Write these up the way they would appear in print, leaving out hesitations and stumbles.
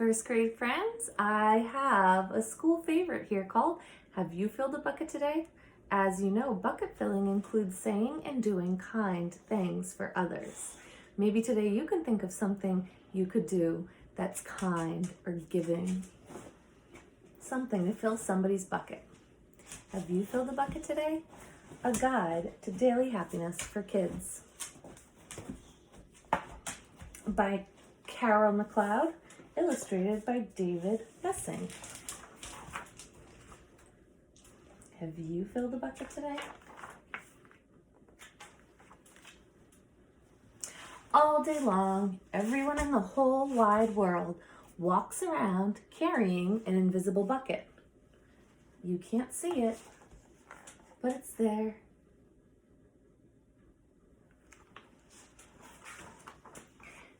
first grade friends. I have a school favorite here called Have You Filled a Bucket Today? As you know, bucket filling includes saying and doing kind things for others. Maybe today you can think of something you could do that's kind or giving. Something to fill somebody's bucket. Have you filled a bucket today? A guide to daily happiness for kids. By Carol McLeod, illustrated by David Messing. Have you filled a bucket today? All day long, everyone in the whole wide world walks around carrying an invisible bucket. You can't see it, but it's there.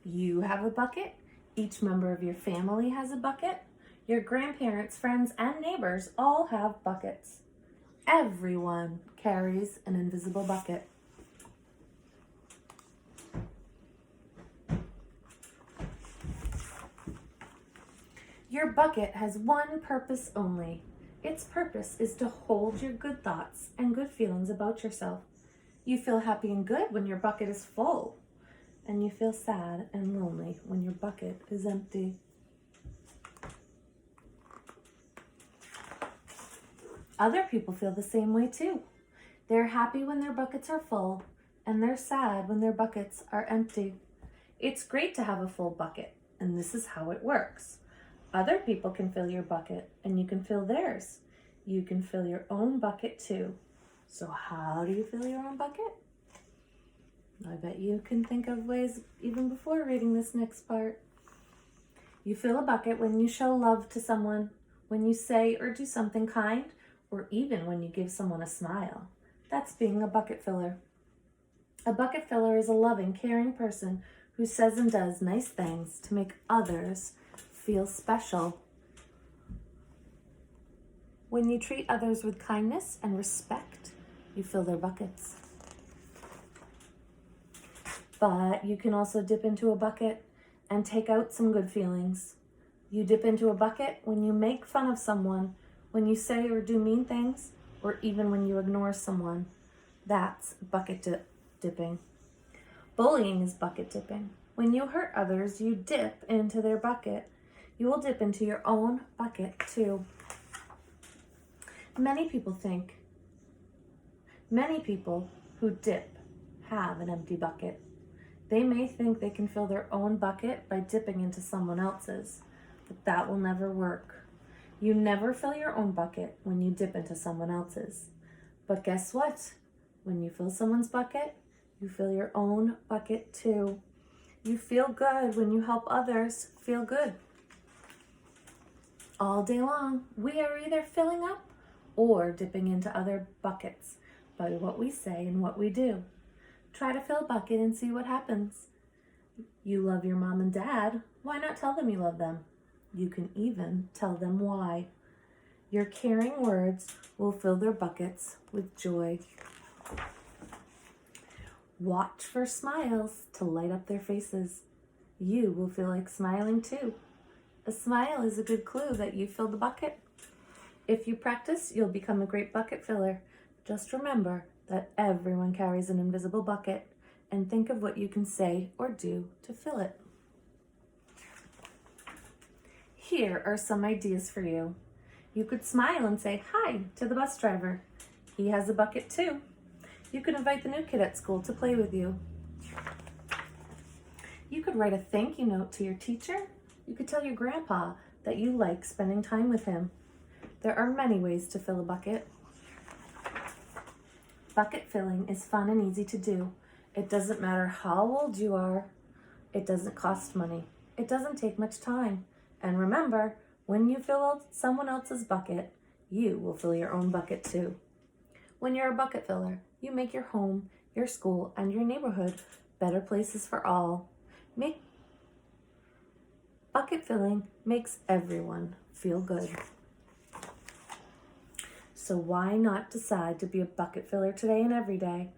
You have a bucket. Each member of your family has a bucket. Your grandparents, friends, and neighbors all have buckets. Everyone carries an invisible bucket. Your bucket has one purpose only. Its purpose is to hold your good thoughts and good feelings about yourself. You feel happy and good when your bucket is full, and you feel sad and lonely when your bucket is empty. Other people feel the same way too. They're happy when their buckets are full, and they're sad when their buckets are empty. It's great to have a full bucket, and this is how it works. Other people can fill your bucket, and you can fill theirs. You can fill your own bucket too. So how do you fill your own bucket? I bet you can think of ways even before reading this next part. You fill a bucket when you show love to someone, when you say or do something kind, or even when you give someone a smile. That's being a bucket filler. A bucket filler is a loving, caring person who says and does nice things to make others feel special. When you treat others with kindness and respect, you fill their buckets. But you can also dip into a bucket and take out some good feelings. You dip into a bucket when you make fun of someone, when you say or do mean things, or even when you ignore someone. That's bucket dipping. Bullying is bucket dipping. When you hurt others, you dip into their bucket. You will dip into your own bucket too. Many people who dip have an empty bucket. They may think they can fill their own bucket by dipping into someone else's, but that will never work. You never fill your own bucket when you dip into someone else's. But guess what? When you fill someone's bucket, you fill your own bucket too. You feel good when you help others feel good. All day long, we are either filling up or dipping into other buckets by what we say and what we do. Try to fill a bucket and see what happens. You love your mom and dad. Why not tell them you love them? You can even tell them why. Your caring words will fill their buckets with joy. Watch for smiles to light up their faces. You will feel like smiling too. A smile is a good clue that you filled the bucket. If you practice, you'll become a great bucket filler. Just remember that everyone carries an invisible bucket, and think of what you can say or do to fill it. Here are some ideas for you. You could smile and say hi to the bus driver. He has a bucket too. You could invite the new kid at school to play with you. You could write a thank you note to your teacher. You could tell your grandpa that you like spending time with him. There are many ways to fill a bucket. Bucket filling is fun and easy to do. It doesn't matter how old you are. It doesn't cost money. It doesn't take much time. And remember, when you fill someone else's bucket, you will fill your own bucket too. When you're a bucket filler, you make your home, your school, and your neighborhood better places for all. Bucket filling makes everyone feel good. So why not decide to be a bucket filler today and every day?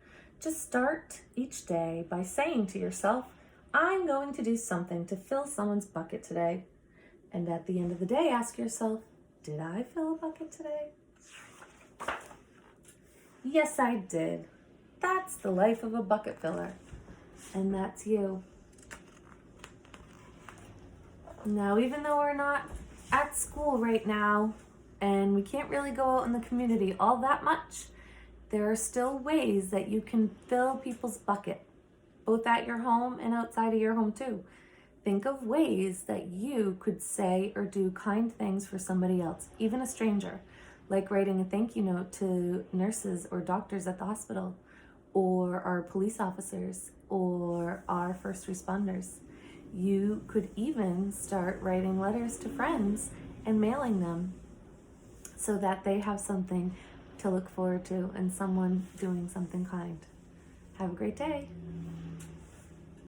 Just start each day by saying to yourself, I'm going to do something to fill someone's bucket today. And at the end of the day, ask yourself, did I fill a bucket today? Yes, I did. That's the life of a bucket filler. And that's you. Now, even though we're not at school right now and we can't really go out in the community all that much, there are still ways that you can fill people's bucket, both at your home and outside of your home too. Think of ways that you could say or do kind things for somebody else, even a stranger, like writing a thank you note to nurses or doctors at the hospital, or our police officers, or our first responders. You could even start writing letters to friends and mailing them so that they have something to look forward to and someone doing something kind. Have a great day.